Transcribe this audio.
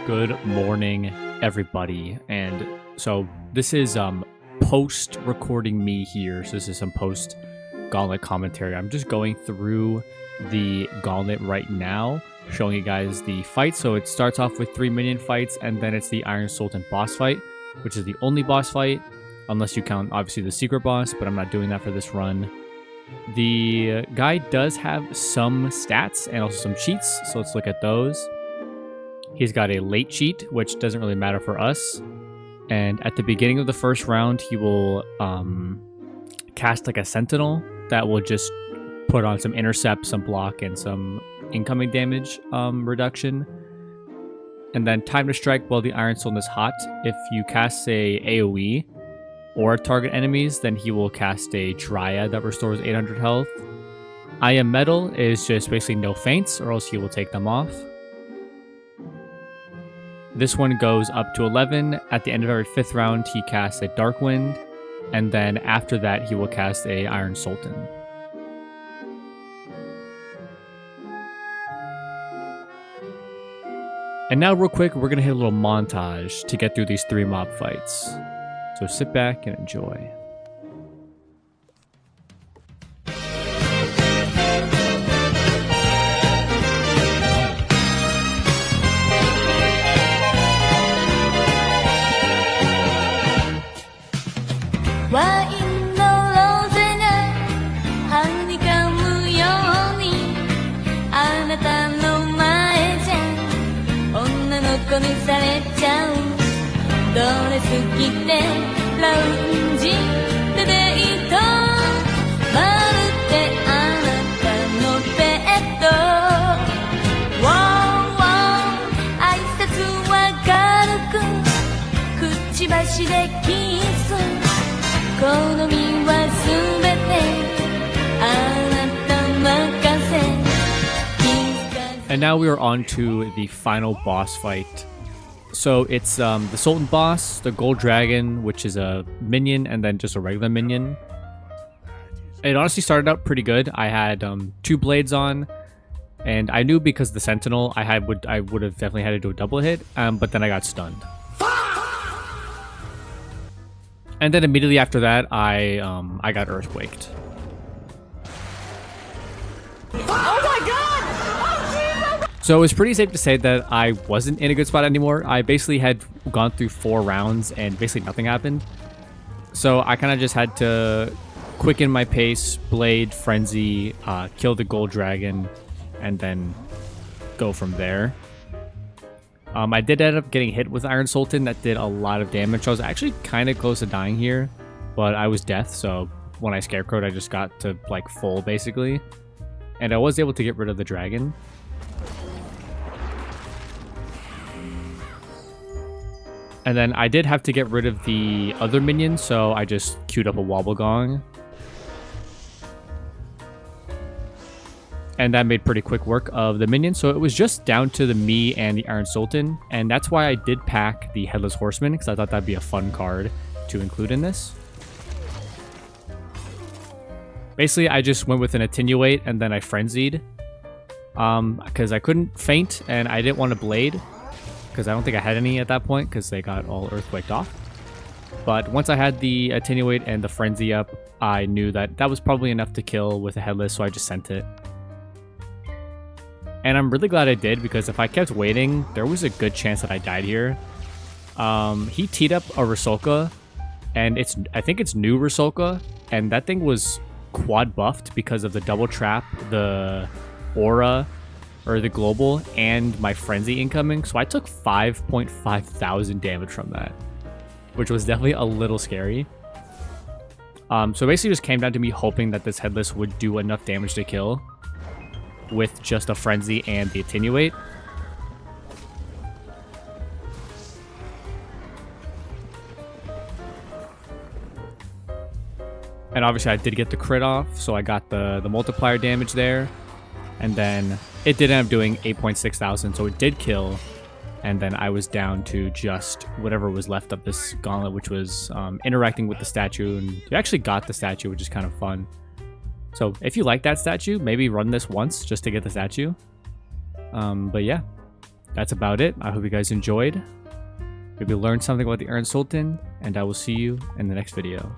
Good morning, everybody. And so this is post recording me here. So this is some post Gauntlet commentary. I'm just going through the Gauntlet right now, showing you guys the fight. So it starts off with 3 minion fights, and then it's the Iron Sultan boss fight, which is the only boss fight, unless you count obviously the secret boss, but I'm not doing that for this run. The guy does have some stats and also some cheats, so let's look at those. He's got a late cheat, which doesn't really matter for us. And at the beginning of the first round, he will cast like a sentinel that will just put on some intercept, some block, and some incoming damage reduction. And then time to strike while the Iron Sultan is hot. If you cast a AoE or target enemies, then he will cast a Dryad that restores 800 health. I Am Metal is just basically no feints, or else he will take them off. This one goes up to 11. At the end of every 5th round, he casts a Dark Wind, and then after that, he will cast a Iron Sultan. And now real quick, we're going to hit a little montage to get through these 3 mob fights. So sit back and enjoy. And now we are on to the final boss fight. So it's the Sultan boss, the Gold Dragon, which is a minion, and then just a regular minion. It honestly started out pretty good. I had 2 blades on, and I knew because the Sentinel, I would have definitely had to do a double hit, but then I got stunned. And then immediately after that, I got earthquaked. Oh my god! So it was pretty safe to say that I wasn't in a good spot anymore. I basically had gone through 4 rounds and basically nothing happened. So I kind of just had to quicken my pace, blade, frenzy, kill the Gold Dragon, and then go from there. I did end up getting hit with Iron Sultan that did a lot of damage. I was actually kind of close to dying here, but I was death. So when I scarecrowed, I just got to like full basically. And I was able to get rid of the dragon. And then I did have to get rid of the other minions, so I just queued up a wobble gong. And that made pretty quick work of the minions, so it was just down to me and the Iron Sultan. And that's why I did pack the Headless Horseman, because I thought that'd be a fun card to include in this. Basically, I just went with an Attenuate, and then I Frenzied. Because I couldn't feint, and I didn't want to Blade. Because I don't think I had any at that point, because they got all earthquaked off. But once I had the Attenuate and the Frenzy up, I knew that that was probably enough to kill with a Headless, so I just sent it. And I'm really glad I did, because if I kept waiting, there was a good chance that I died here. He teed up a Rusalka, and I think it's new Rusalka, and that thing was quad buffed because of the double trap, the aura, or the global, and my frenzy incoming. So I took 5.5 thousand damage from that, which was definitely a little scary. So basically just came down to me hoping that this Headless would do enough damage to kill with just a frenzy and the Attenuate. And obviously I did get the crit off, so I got the multiplier damage there. And then it did end up doing 8.6 thousand, so it did kill. And then I was down to just whatever was left of this gauntlet, which was interacting with the statue. And you actually got the statue, which is kind of fun. So if you like that statue, maybe run this once just to get the statue. But yeah, that's about it. I hope you guys enjoyed. Maybe learned something about the Sultan, and I will see you in the next video.